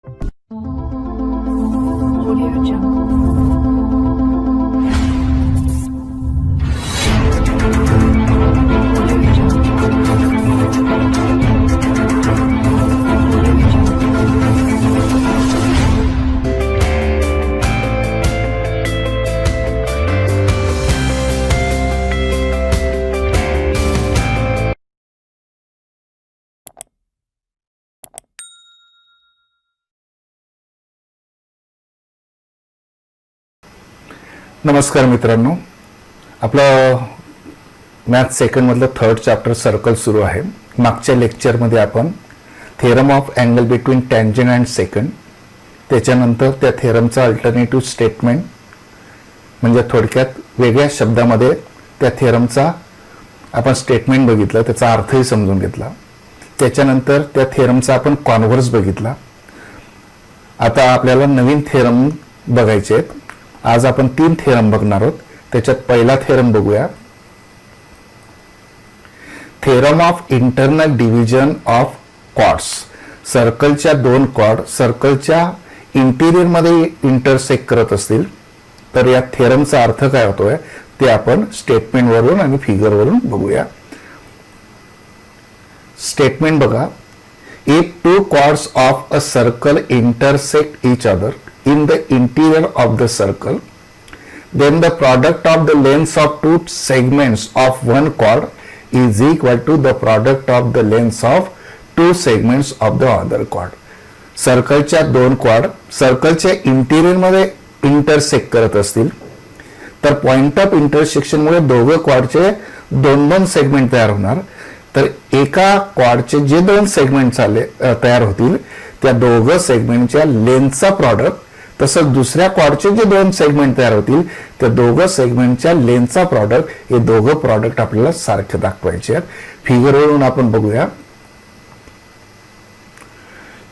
Audio Jungle. Audio नमस्कार मित्रांनो, आपलं मॅथ सेकंडमधलं थर्ड चॅप्टर सर्कल सुरू आहे. मागच्या लेक्चरमध्ये आपण theorem of angle between tangent and second, त्याच्यानंतर त्या थेरमचा अल्टरनेटिव्ह स्टेटमेंट म्हणजे थोडक्यात वेगळ्या शब्दामध्ये त्या थेरमचा आपण स्टेटमेंट बघितलं, त्याचा अर्थही समजून घेतला. त्याच्यानंतर त्या थेरमचा आपण कॉन्व्हर्स बघितला. आता आपल्याला नवीन थेरम बघायचे आहेत. आज आपण 3 थेरम बघणार आहोत. त्याच्यात पहिला थेरम बघूया, theorem of internal division of chords. सर्कलच्या 2 कॉर्ड सर्कलच्या इंटिरियर मध्ये इंटरसेक्ट करत असतील तर या थेरमचा अर्थ काय होतोय ते आपण स्टेटमेंट वरून आणि फिगर वरून बघूया. स्टेटमेंट बघा, if 2 chords of a circle intersect each other in the interior of the circle, then the product of the lengths of 2 segments of one chord is equal to the product of the lengths of 2 segments of the other chord. सर्कलच्या 2 cord सर्कलच्या interior मध्ये intersect करत असतील तर point of intersection मुळे दोघं कॉर्डचे 2 segment तयार होणार. तर एका कॉर्डचे जे 2 सेगमेंट तयार होतील त्या दोघं सेगमेंटच्या लेंथचा प्रॉडक्ट, तसंच दुसऱ्या कॉर्डचे जे 2 सेगमेंट तयार होतील त्या दोघं सेगमेंटच्या लेंथचा प्रॉडक्ट, हे दोघं प्रॉडक्ट आपल्याला सारखे दाखवायचे आहेत. फिगरवरून आपण बघूया.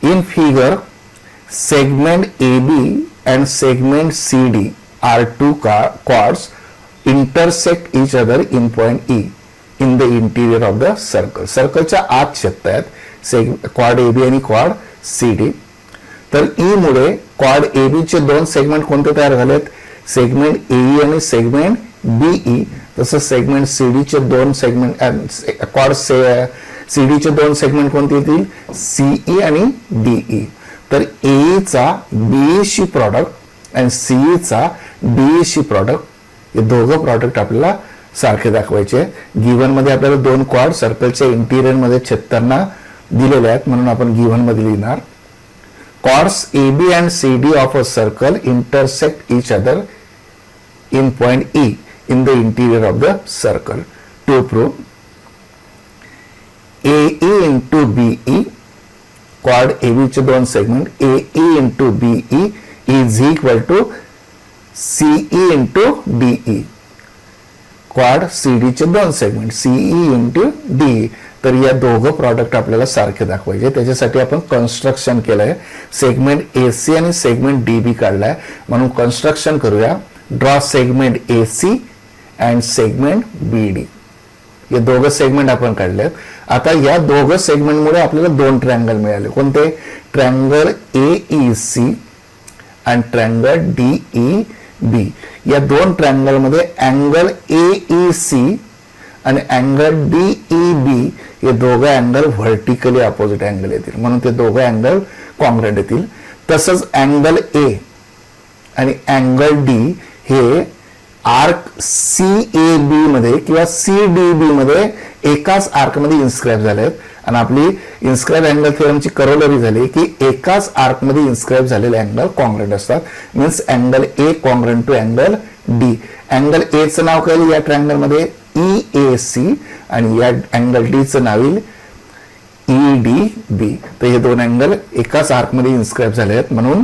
In figure, segment AB and segment CD are 2 chords intersect each other in point E in the interior of the circle. सर्कलच्या आत छेदत आहेत कॉर्ड AB आणि कॉर्ड CD. तर E मुळे कॉर्ड AB चे 2 सेगमेंट कोणते तयार झालेत? सेगमेंट AE आणि सेगमेंट BE. तसंच सेगमेंट CD चे 2 सेगमेंट कॉर्ड CD चे 2 सेगमेंट कोणते येतील? CE आणि DE. तर AE चा BE शी प्रॉडक्ट आणि CE चा DE शी प्रॉडक्ट, हे दोघं प्रॉडक्ट आपल्याला सारखे दाखवायचे. गिव्हन मध्ये आपल्याला 2 कॉर्ड सर्कलच्या इंटिरियर मध्ये छेदताना दिलेले आहेत म्हणून आपण गिव्हन मध्ये लिहिणार. Chords AB and CD of a circle intersect each other in point E in the interior of the circle. To prove, AE into BE, chord AB चे 2 segment AE into BE is equal to CE into DE. Quad CD चे 2 segment CE into DE. तर या दोघं product आपल्याला सारखे दाखवायचे. त्याच्यासाठी आपण कन्स्ट्रक्शन केलंय. सेगमेंट AC आणि सेगमेंट DB काढलाय म्हणून कन्स्ट्रक्शन करूया. Draw segment AC and segment BD. हे दोघं सेगमेंट आपण काढलेत. आता या दोघं सेगमेंटमुळे आपल्याला 2 ट्रायंगल मिळाले. कोणते? ट्रायंगल AEC आणि ट्रायंगल DEB. या 2 ट्रायंगल मध्ये अँगल AEC आणि अँगल DEB हे दोघं अँगल व्हर्टिकली अपोजिट अँगल येतील म्हणून ते दोघं अँगल कॉन्ग्रंट येतील. तसंच अँगल A आणि अँगल D हे आर्क CAB मध्ये किंवा CDB मध्ये एकाच आर्क मध्ये इन्स्क्राईब झाले आहेत. आणि आपली इन्स्क्राईब अँगल थेरमची करोलरी झाली की एकाच आर्क मध्ये इन्स्क्राईब झालेले अँगल कॉन्ग्रंट असतात. Means angle A congruent to angle D. Angle A चं नाव काय या ट्रायंगल मध्ये? EAC आणि या अँगल D चं नाव येईल EDB. तर हे 2 अँगल एकाच आर्क मध्ये इन्स्क्राईब झाले आहेत म्हणून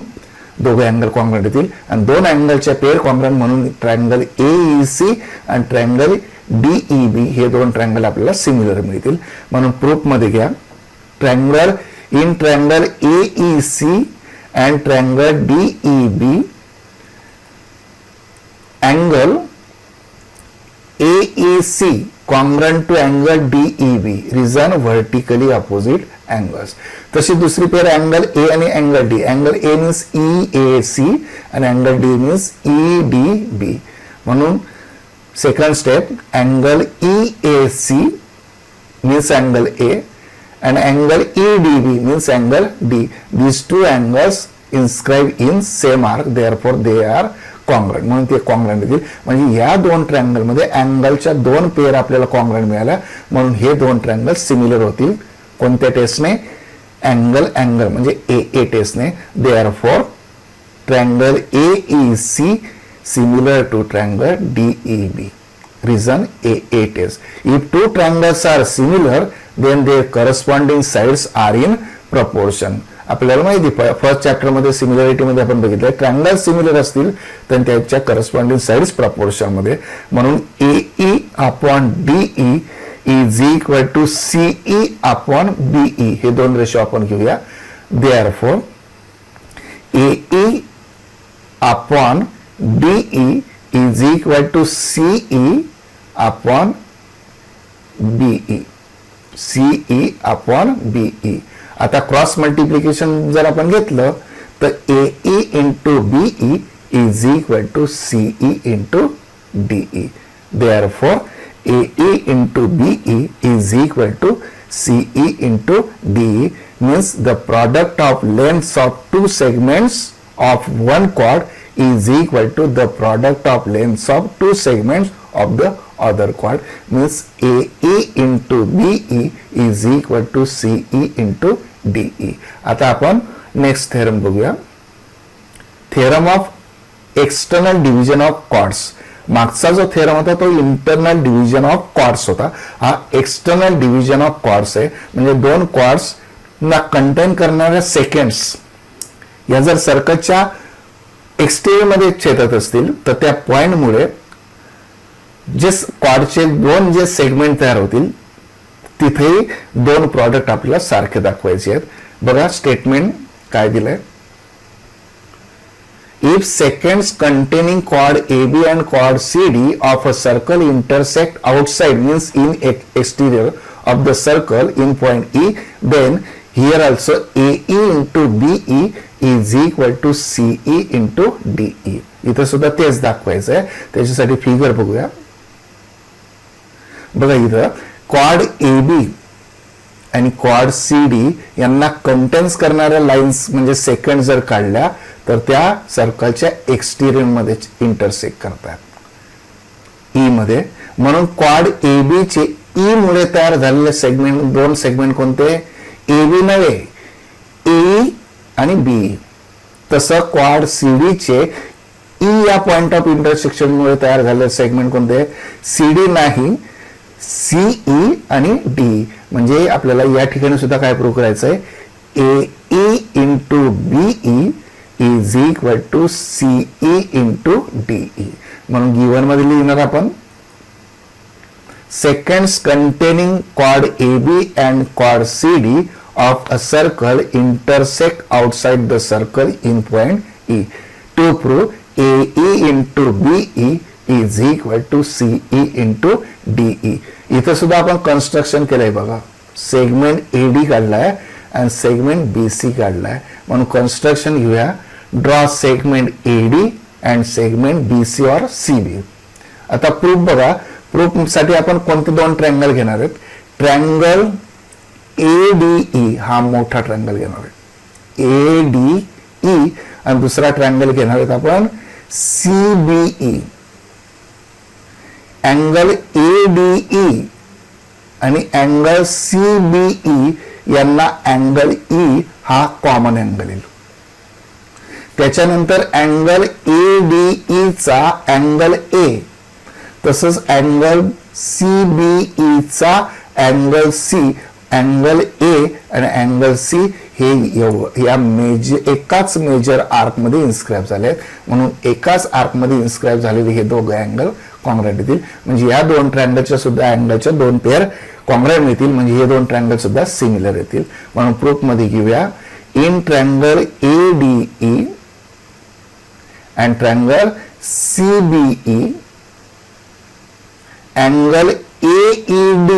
दोघे अँगल कॉन्ग्रंट येतील. आणि 2 अँगलच्या पेअर कॉन्ग्रंट म्हणून ट्रायंगल AEC आणि ट्रायंगल DEB हे 2 ट्रायंगल आपल्याला सिमिलर मिळतील. म्हणून प्रूफ मध्ये घ्या, triangle in triangle AEC and triangle DEB angle AEC congruent to angle DEB, reason vertically opposite angles. तशी दुसरी पेअर अँगल ए आणि angle D. Angle A means EAC आणि अँगल डी मीन्स EDB. म्हणून second step, angle EAC means angle A and angle EDB means angle D. These two angles inscribed in same arc, therefore they are congruent. म्हणून ते congruent येतील. म्हणजे या दोन triangle मध्ये अँगलच्या दोन पेअर आपल्याला कॉन्ग्रंट मिळाल्या, म्हणून हे दोन ट्रायंगल सिमिलर होतील. कोणत्या टेस्टने? अँगल अँगल म्हणजे AA टेस्टने. therefore triangle AEC similar to triangle DEB. Reason AA test. If two triangles are similar, then their corresponding sides are in proportion. आपल्याला माहिती फर्स्ट चॅप्टर मध्ये सिमिलरिटी मध्ये आपण बघितलं, ट्रायंगल सिमिलर असतील तर त्याच्या करस्पॉन्डिंग साइड्स प्रपोर्शन मध्ये. म्हणून AE upon DE is equal to CE upon BE. हे दोन रेशो आपण घेऊया. therefore AE upon DE is equal to CE upon BE. CE upon BE. आता क्रॉस मल्टिप्लिकेशन जर आपण घेतलं तर AE into BE is equal to CE into DE. therefore AE into BE is equal to CE into DE means the product of lengths of two segments of one chord is equal to the product of lengths of two segments of the other chord. means AE into BE is equal to CE into DE. आता आपण next theorem बघूया. Theorem of external division of chords. मागचा जो theorem होता तो internal division of chords होता. हा external division of chords आहे. म्हणजे दोन कॉर्ड्स ना कंटेन करणाऱ्या सेकंड्स या जर सर्कलच्या एक्सटेरियर मध्ये छेदत असतील तर त्या पॉइंटमुळे जे कॉर्डचे दोन जे सेगमेंट तयार होतील तिथेही दोन प्रॉडक्ट आपल्याला सारखे दाखवायचे आहेत. बघा स्टेटमेंट काय दिलंय. If secants containing chord AB and chord CD of a circle intersect outside means in exterior of the circle in point E, then here also AE into BE is equal to CE into DE. इथं सुद्धा तेच दाखवायचं आहे. त्याच्यासाठी figure बघूया. बघा इथं cord AB आणि कॉर्ड CD यांना कंटेन्स करणाऱ्या लाईन्स म्हणजे सेकंड जर काढल्या तर त्या सर्कलच्या एक्सटेरियर मध्ये इंटरसेक्ट करतात E मध्ये. म्हणून कॉर्ड AB चे E मुळे तयार झालेले सेगमेंट दोन सेगमेंट कोणते? AB नव्हे, AE आणि BE. तसं क्वाड CD चे E या पॉइंट ऑफ इंटरसेक्शन मुळे तयार झालेले सेगमेंट कोणते? CD नाही, CE आणि DE. म्हणजे आपल्याला या ठिकाणी सुद्धा काय प्रूव्ह करायचंय? AE into BE is equal to CE into DE. म्हणून गिवन मध्ये लिहिणार आपण seconds containing chord AB and chord CD of a circle intersect outside the circle in point E. To prove AE into BE is equal to CE into DE. इथं सुद्धा आपण construction केलंय बघा. Segment AD काढलाय आणि segment BC काढलाय. म्हणून construction घेऊया. Draw segment AD and segment BC और CB. आता प्रूफ बघा. प्रूफ साठी आपण कोणते दोन ट्रायंगल घेणार आहेत? ट्रायंगल ADE हा मोठा ट्रायंगल घेणार आहे ADE आणि दुसरा ट्रायंगल घेणार आहेत आपण CBE. अँगल ADE आणि अँगल CBE यांना अँगल E हा कॉमन अँगल येईल. त्याच्यानंतर अँगल ADE चा अँगल A तसंच अँगल CBE चा अँगल C, अँगल A आणि अँगल C हे या एकाच मेजर आर्क मध्ये इन्स्क्राईब झाले आहेत. म्हणून एकाच आर्क मध्ये इन्स्क्राईब झालेले हे दोघे अँगल कॉन्ग्रॅट येतील. म्हणजे या दोन ट्रायंगलच्या सुद्धा अँगलच्या दोन पेअर कॉन्ग्रॅट मिळतील. म्हणजे हे दोन ट्रायंगल सुद्धा सिमिलर येतील. म्हणून प्रूफ मध्ये घेऊया. In triangle ADE and triangle CBE angle AED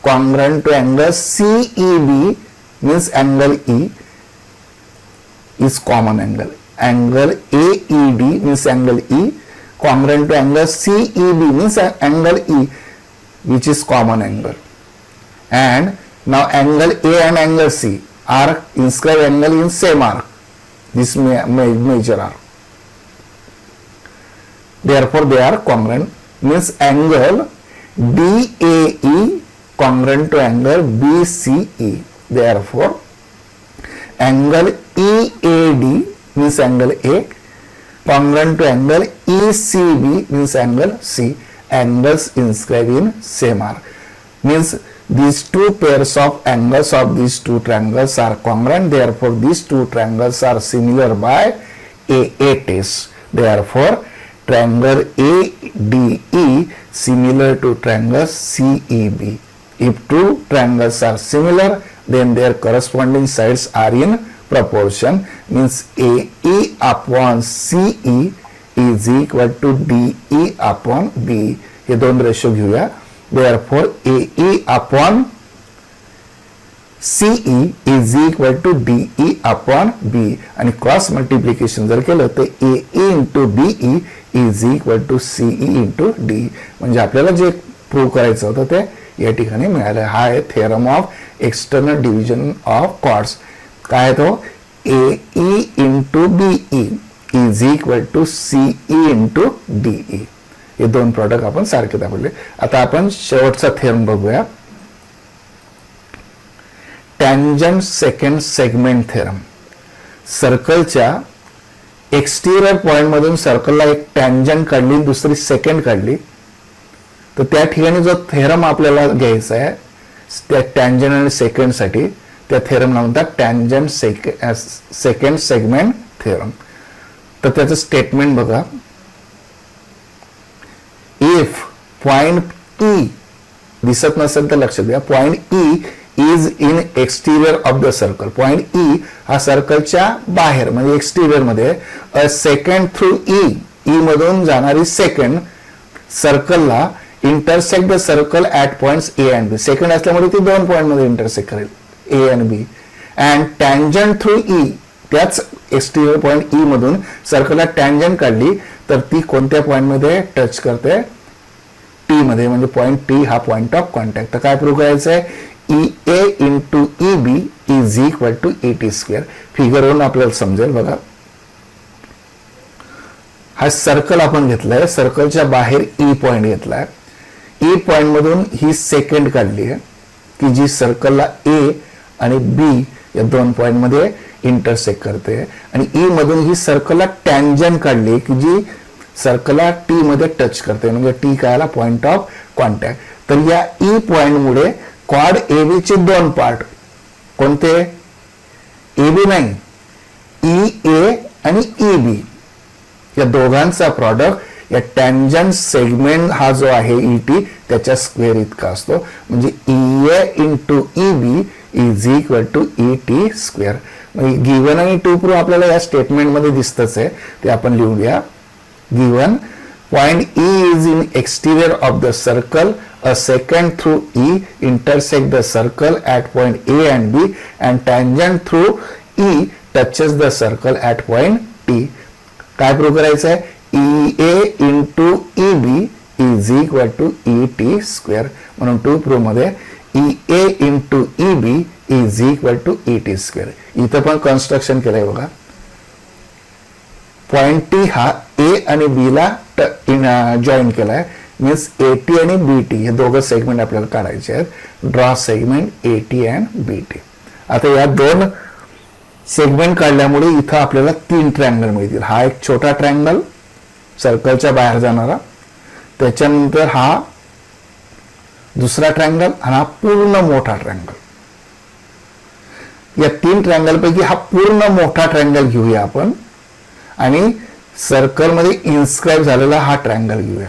congruent to angle CEB means angle E is common angle. Angle AED means angle E congruent to angle CEB means angle E, which is common angle. And now angle A and angle C are inscribed angle in same arc, this major arc. Therefore they are congruent, means angle DAE congruent to angle BCE. Therefore angle EAD means angle A congruent to angle ECB means angle C. Angles inscribed in same arc, means these two pairs of angles of these two triangles are congruent. Therefore these two triangles are similar by AA test. Therefore triangle ADE similar to triangle CEB. If two triangles are similar, then their corresponding sides are in proportion, means AE upon CE is equal to DE upon B. हे दोन ratio घेऊया. Therefore AE upon CE is equal to DE upon B. आणि cross multiplication जर केलं तर AE into BE is equal to CE into D. म्हणजे आपल्याला जे प्रूव्ह करायचं होतं ते या ठिकाणी मिळालं. हा आहे theorem of external division of chords. काय तो AE into BE is equal to CE into DE. हे दोन प्रॉडक्ट आपण सारखे दाखवले. आता आपण शेवटचा थेरम बघूया, टँजंट सेकंड सेगमेंट थेरम. सर्कलच्या एक्सटिरियर पॉइंट मधून सर्कलला एक टँजंट काढली, दुसरी सेकंड काढली, तर त्या ठिकाणी जो थेरम आपल्याला घ्यायचा आहे त्या टँजंट आणि सेकंड साठी, त्या थेरमला म्हणतात टँजंट सेकंड सेगमेंट थेरम. तर त्याचं स्टेटमेंट बघा. इफ पॉइंट ई दिसत नसेल तर लक्षात घ्या, point E is in exterior of the circle. Point E हा सर्कलच्या बाहेर म्हणजे एक्सटिरियर मध्ये, अ सेकंड थ्रू ई मधून जाणारी सेकंड सर्कलला intersect the circle at points A and B. Secant असल्यामुळे ती दोन पॉइंट मध्ये इंटरसेक्ट करेल, ए आणि B. And tangent through E, त्याच एक्सटिरियर पॉइंट ई मधून सर्कलला टँजंट काढली तर ती कोणत्या पॉइंट मध्ये टच करते, टी मध्ये, म्हणजे पॉइंट टी हा पॉइंट ऑफ कॉन्टॅक्ट. तर काय प्रूव्ह करायचं आहे, EA into EB is equal to ET square. फिगरवरून आपल्याला समजेल बघा. हा सर्कल आपण घेतलाय, सर्कलच्या बाहेर ई पॉइंट घेतलाय. ई पॉइंट मधून ही सेकंड काढली आहे की जी सर्कलला ए आणि बी या दोन पॉइंट मध्ये इंटरसेक्ट करते, आणि ई मधून ही सर्कलला टँजंट काढली की जी सर्कलला टी मध्ये टच करते, म्हणजे टी कायला पॉइंट ऑफ कॉन्टॅक्ट. तर या ई पॉइंट मुळे क्वाड एबी चे दोन पार्ट कोणते, एबी नाही, ई ए आणि ई बी या दोघांचा प्रॉडक्ट या टँजंट सेगमेंट हा जो आहे ईटी त्याच्या स्क्वेअर इतका असतो. म्हणजे E A into E B is equal to ET square. म्हणजे गिवन आणि टू प्रूव्ह आपल्याला या स्टेटमेंट मध्ये दिसतच आहे, ते आपण लिहूया. Given point E is in exterior of the circle, a second through E intersect the circle at point A and B, and tangent through E touches the circle at point T. काय prove करायचं आहे, EA into EB is equal to ET square. म्हणून to prove मध्ये EA into EB is equal to ET square. इथं पण construction केलंय बघा. Point T हा ए आणि बी ला जॉईन केलाय, मीन्स एटी आणि बीटी हे दोघं सेगमेंट आपल्याला काढायचे आहेत. Draw segment eighty and BT. आता या दोन सेगमेंट काढल्यामुळे इथं आपल्याला तीन ट्रायंगल मिळतील. हा एक छोटा ट्रायंगल सर्कलच्या बाहेर जाणारा, त्याच्यानंतर हा दुसरा ट्रायंगल आणि हा पूर्ण मोठा ट्रायंगल. या तीन ट्रायंगल पैकी हा पूर्ण मोठा ट्रायंगल घेऊया आपण, आणि सर्कल मध्ये इन्स्क्राईब झालेला हा ट्रायंगल घेऊया.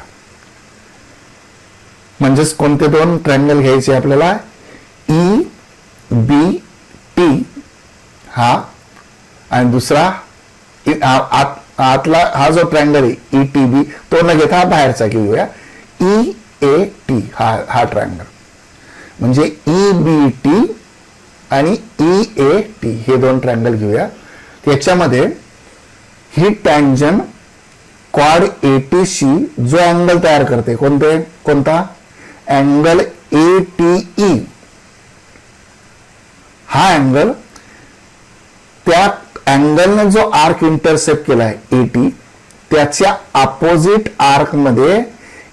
म्हणजेच कोणते दोन ट्रायंगल घ्यायचे आपल्याला, ई बी टी हा, आणि दुसरा आतला हा जो ट्रायंगल आहे ई टी बी तो न घेता बाहेरचा घेऊया, ई ए टी हा ट्रायंगल. म्हणजे ई बी टी आणि EAT हे दोन ट्रायंगल घेऊया. याच्यामध्ये ही टँजन क्वाड ATशी जो अँगल तयार करते कोणता अँगल ATE, हा अँगल त्या अँगलने जो आर्क इंटरसेप्ट केलाय AT त्याच्या अपोजिट आर्क मध्ये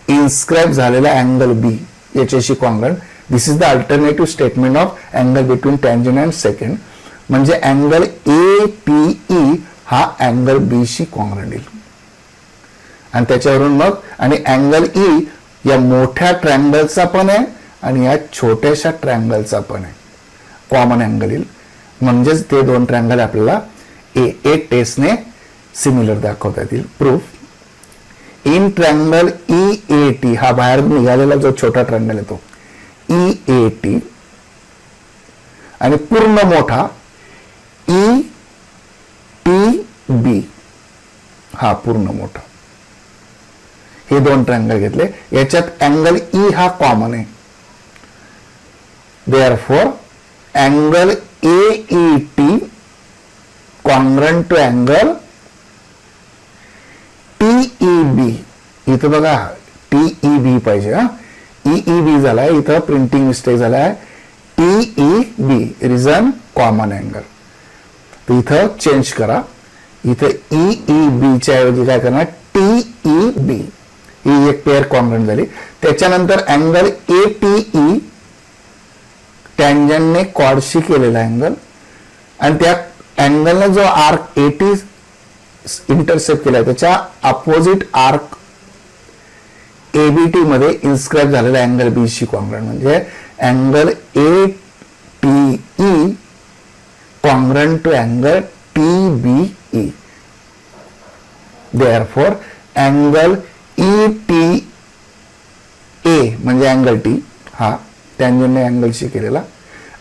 इन्स्क्राईब झालेला अँगल B याच्याशी congruent. This is the alternative statement of angle between tangent and secant. म्हणजे अँगल APE हा अँगल B शी कॉन्ग्रंट येईल. आणि त्याच्यावरून मग आणि अँगल E या मोठ्या ट्रायंगलचा पण आहे आणि या छोट्याशा ट्रायंगलचा पण आहे, कॉमन अँगल येईल. म्हणजेच ते दोन ट्रायंगल आपल्याला एक टेस्टने सिमिलर दाखवता येतील. प्रूफ इन ट्रायंगल EAT हा बाहेर निघालेला जो छोटा ट्रायंगल आहे तो EAT आणि पूर्ण मोठा ETB हा पूर्ण मोठा, हे दोन ट्रायंगल घेतले. याच्यात अँगल E हा कॉमन आहे. Therefore angle AET congruent to angle TEB. इथं बघा TEB पाहिजे, हा EEB झालाय, इथं प्रिंटिंग मिस्टेक झालाय. TEB reason common angle. तर इथं चेंज करा, इथं EEB च्या ऐवजी काय करणार TEB, ही एक पेअर कॉन्ग्रंट झाली. त्याच्यानंतर अँगल ATE टँजनने कॉर्डशी केलेला अँगल आणि त्या अँगलने जो आर्क AT इंटरसेप्ट केलाय त्याच्या अपोजिट आर्क ABT मध्ये इन्स्क्राईब झालेला अँगल B शी कॉन्ग्रंट. म्हणजे angle ATE congruent to angle TBE. Therefore angle ETA म्हणजे अँगल T हा टँजनने अँगलशी केलेला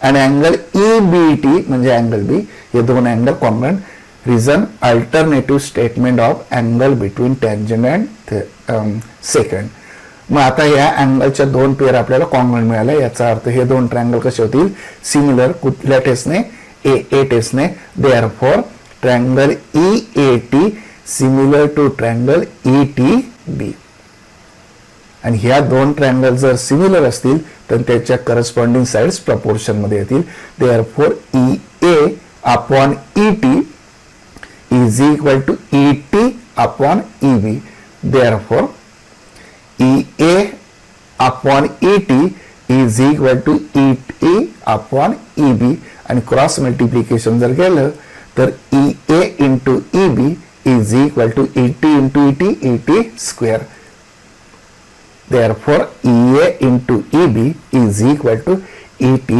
आणि अँगल EBT म्हणजे अँगल B, हे दोन angle congruent. Reason alternative statement of angle between tangent and secant. मग आता या अँगलच्या दोन पेअर आपल्याला कॉन्ग्रंट मिळाल्या. याचा अर्थ हे दोन ट्रायंगल कसे होतील सिमिलर. कुठल्या टेस्टने AA टेस्टने. Therefore triangle EAT similar to triangle ETB. आणि ह्या दोन ट्रायंगल जर सिमिलर असतील तर त्याच्या करस्पॉन्डिंग साइड्स प्रपोर्शन मध्ये येतील. Therefore EA upon ET is equal to ET upon EB. Therefore, EA upon ET is equal to ET upon EB. आणि क्रॉस मल्टिप्लिकेशन जर केलं तर EA into EB is equal to ET into ET square. Therefore, EA into EB is equal to ET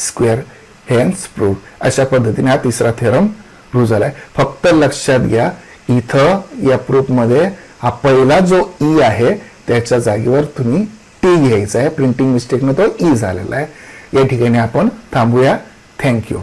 square. Hence proved. अशा पद्धतीने हा तिसरा theorem prove झालाय. फक्त लक्षात घ्या इथं या प्रूफ मध्ये हा पहिला जो E आहे त्याच्या जागेवर तुम्ही T घ्यायचा आहे. प्रिंटिंग मिस्टेकने तो E झालेला आहे. या ठिकाणी आपण थांबूया. थँक्यू.